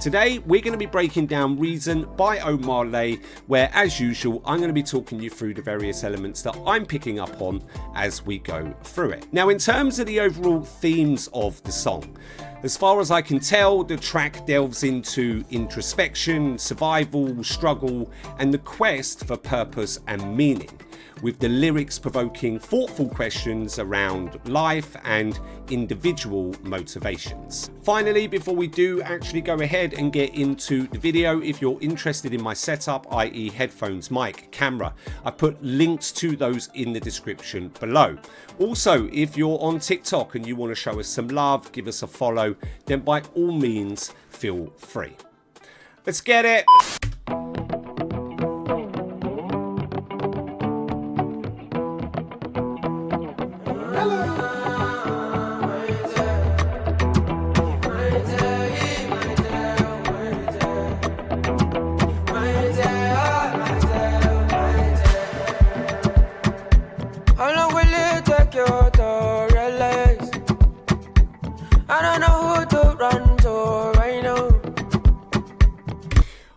Today, we're going to be breaking down Reason by Omah Lay, where, as usual, I'm going to be talking you through the various elements that I'm picking up on as we go through it. Now, in terms of the overall themes of the song, as far as I can tell, the track delves into introspection, survival, struggle, and the quest for purpose and meaning, with the lyrics provoking thoughtful questions around life and individual motivations. Finally, before we do actually go ahead and get into the video, if you're interested in my setup, i.e. headphones, mic, camera, I put links to those in the description below. Also, if you're on TikTok and you want to show us some love, give us a follow, then by all means, feel free. Let's get it.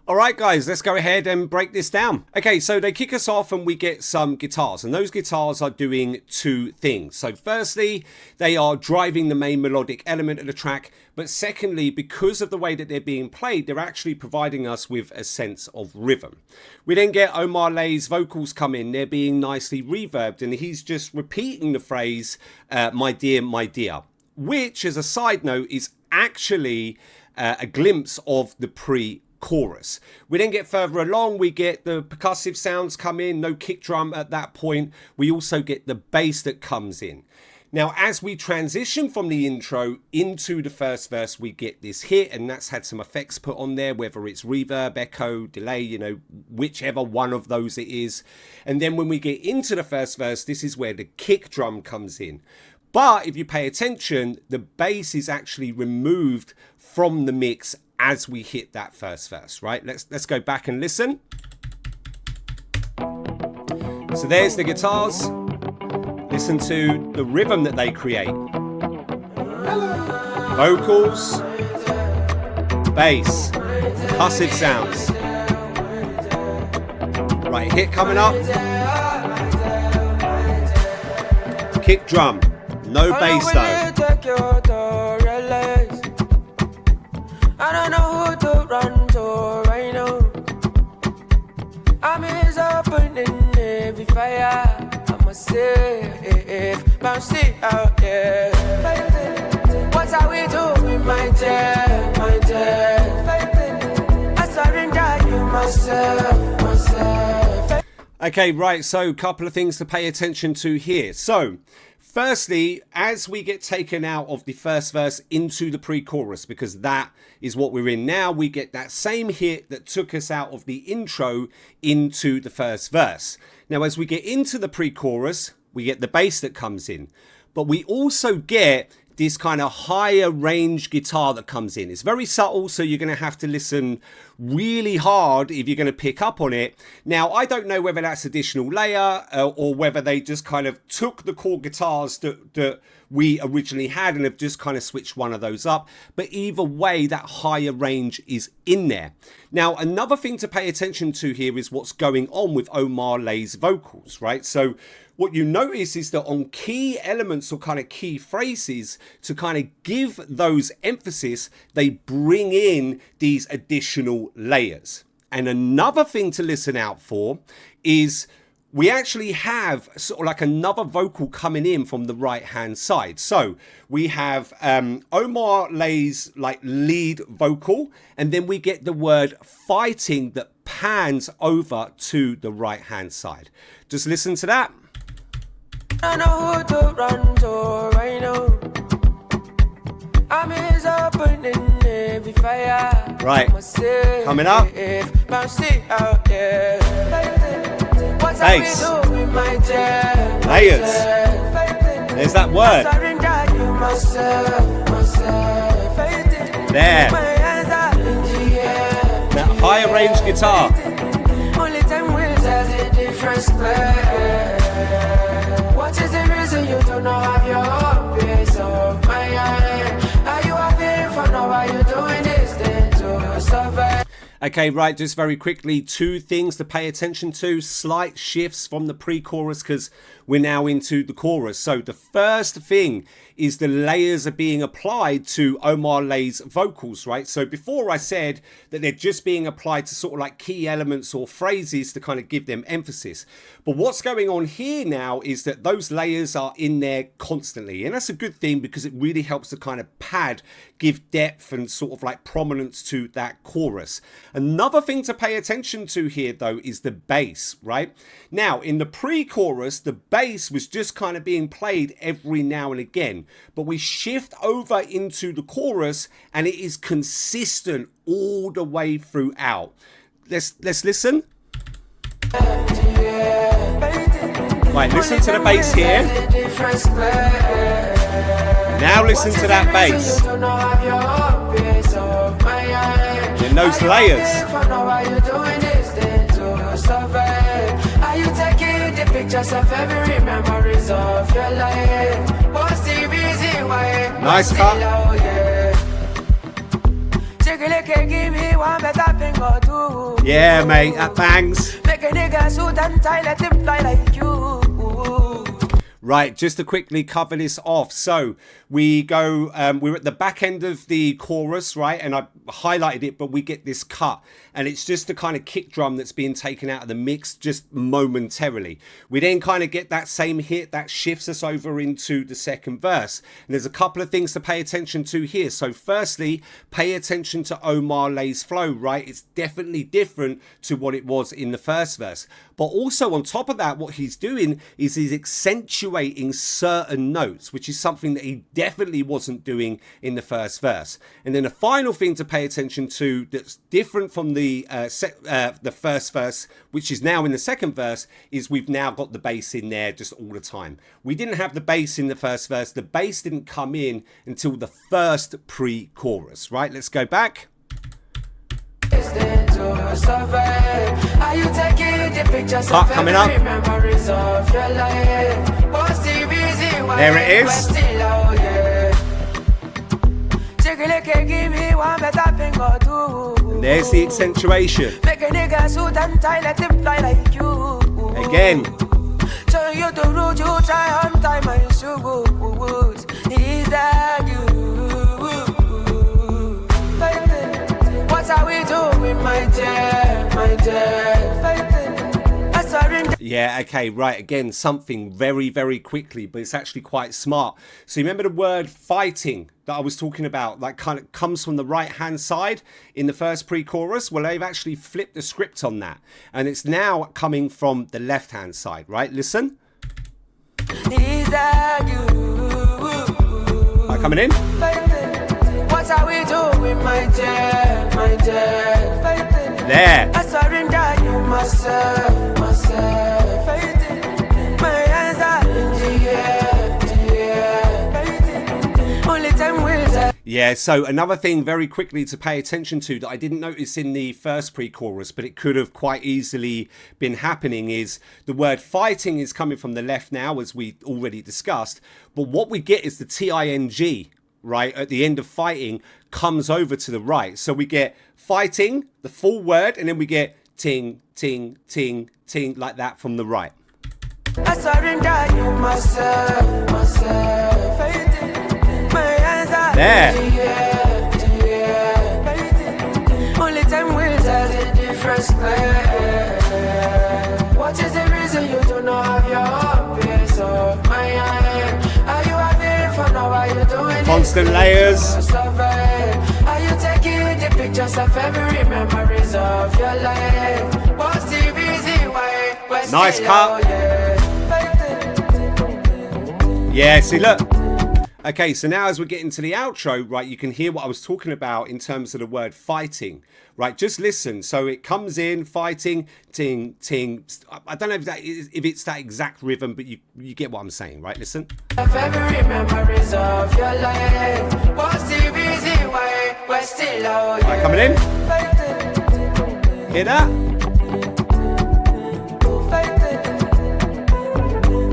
Alright guys, let's go ahead and break this down. Okay, so they kick us off and we get some guitars, and those guitars are doing two things. So firstly, they are driving the main melodic element of the track, but secondly, because of the way that they're being played, they're actually providing us with a sense of rhythm. We then get Omah Lay's vocals come in, they're being nicely reverbed, and he's just repeating the phrase, my dear, which, as a side note, is actually a glimpse of the pre-chorus. We then get further along, we get the percussive sounds come in, no kick drum at that point. We also get the bass that comes in. Now, as we transition from the intro into the first verse, we get this hit, and that's had some effects put on there, whether it's reverb, echo, delay, you know, whichever one of those it is. And then when we get into the first verse, this is where the kick drum comes in. But if you pay attention, the bass is actually removed from the mix as we hit that first verse, right? Let's go back and listen. So there's the guitars. Listen to the rhythm that they create. Vocals, bass, percussive sounds. Right, hit coming up. Kick drum. No bass though. I don't know who to run to right now. I'm is opening every fire. I'm a safe, bouncy out there. What are we doing, my dear, my dear? I surrender you myself, myself. Okay, right, so a couple of things to pay attention to here. So, firstly, as we get taken out of the first verse into the pre-chorus, because that is what we're in now, we get that same hit that took us out of the intro into the first verse. Now, as we get into the pre-chorus, we get the bass that comes in, but we also get this kind of higher range guitar that comes in. It's very subtle, so you're going to have to listen really hard if you're going to pick up on it. Now, I don't know whether that's additional layer or whether they just kind of took the core guitars that we originally had and have just kind of switched one of those up. But either way, that higher range is in there. Now, another thing to pay attention to here is what's going on with Omah Lay's vocals, right? So what you notice is that on key elements or kind of key phrases, to kind of give those emphasis, they bring in these additional layers. And another thing to listen out for is we actually have sort of like another vocal coming in from the right hand side. So we have Omah Lay's like lead vocal, and then we get the word fighting that pans over to the right hand side. Just listen to that. I know who to run to right now. I'm is opening every fire. Right, coming up. Bass. Layers. There's that word. There. That higher range guitar. What is the reason you do not have your own peace of mind? Are you having fun or are you doing this thing to Okay, right, just very quickly, two things to pay attention to. Slight shifts from the pre-chorus because we're now into the chorus. So the first thing is the layers are being applied to Omah Lay's vocals, right? So before I said that they're just being applied to sort of like key elements or phrases to kind of give them emphasis. But what's going on here now is that those layers are in there constantly. And that's a good thing because it really helps to kind of pad, give depth and sort of like prominence to that chorus. Another thing to pay attention to here though is the bass, right? Now in the pre-chorus, the bass was just kind of being played every now and again, but we shift over into the chorus and it is consistent all the way throughout. Let's listen. Right, listen to the bass here. Now listen to that bass. In those layers. Are you taking the pictures of every memories of your life? What's the reason why? Nice cut. Yeah, mate, that bangs. Make a nigga suit and tie, let him fly like you. Right, just to quickly cover this off. So we go, we're at the back end of the chorus, right? And I highlighted it, but we get this cut. And it's just the kind of kick drum that's being taken out of the mix just momentarily. We then kind of get that same hit that shifts us over into the second verse. And there's a couple of things to pay attention to here. So firstly, pay attention to Omah Lay's flow, right? It's definitely different to what it was in the first verse. But also on top of that, what he's doing is he's accentuating certain notes, which is something that he definitely wasn't doing in the first verse. And then the final thing to pay attention to that's different from the first verse, which is now in the second verse, is we've now got the bass in there just all the time. We didn't have the bass in the first verse. The bass didn't come in until the first pre-chorus, right? Let's go back. Cut coming up. There it is. And there's the accentuation. Again. What are we doing, my dear, my dear? Yeah, okay, right, again, something very, very quickly, but it's actually quite smart. So you remember the word fighting that I was talking about, like kind of comes from the right-hand side in the first pre-chorus? Well, they've actually flipped the script on that, and it's now coming from the left-hand side, right? Listen. Right, coming in. What are we doing, my dear, my dear? There. I surrender you myself, myself. My hands are in the air. Only time will tell. Yeah, so another thing very quickly to pay attention to that I didn't notice in the first pre-chorus, but it could have quite easily been happening, is the word fighting is coming from the left now, as we already discussed. But what we get is the ting, right, at the end of fighting comes over to the right. So we get fighting, the full word, and then we get ting, ting, ting, ting, like that from the right. I surrender you myself, myself. There. Only time will tell the difference. What is the reason you do not have your peace of mind? Are you having fun or are you doing constant layers? Are you taking the pictures of every memories of your life? What's the reason why? Nice cut. Yeah, see, look. Okay, so now as we're getting to the outro, right, you can hear what I was talking about in terms of the word fighting, right? Just listen. So it comes in, fighting, ting, ting. I don't know if it's that exact rhythm, but you get what I'm saying, right? Listen. Every memories of your life. What's the reason why we're still out here? Right, coming in. Hear that?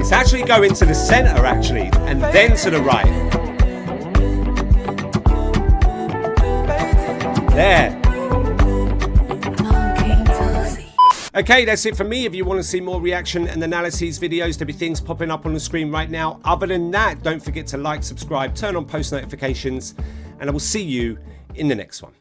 It's actually going to the center, actually, and then to the right. There. Okay, that's it for me. If you want to see more reaction and analyses videos, there'll be things popping up on the screen right now. Other than that, don't forget to like, subscribe, turn on post notifications, and I will see you in the next one.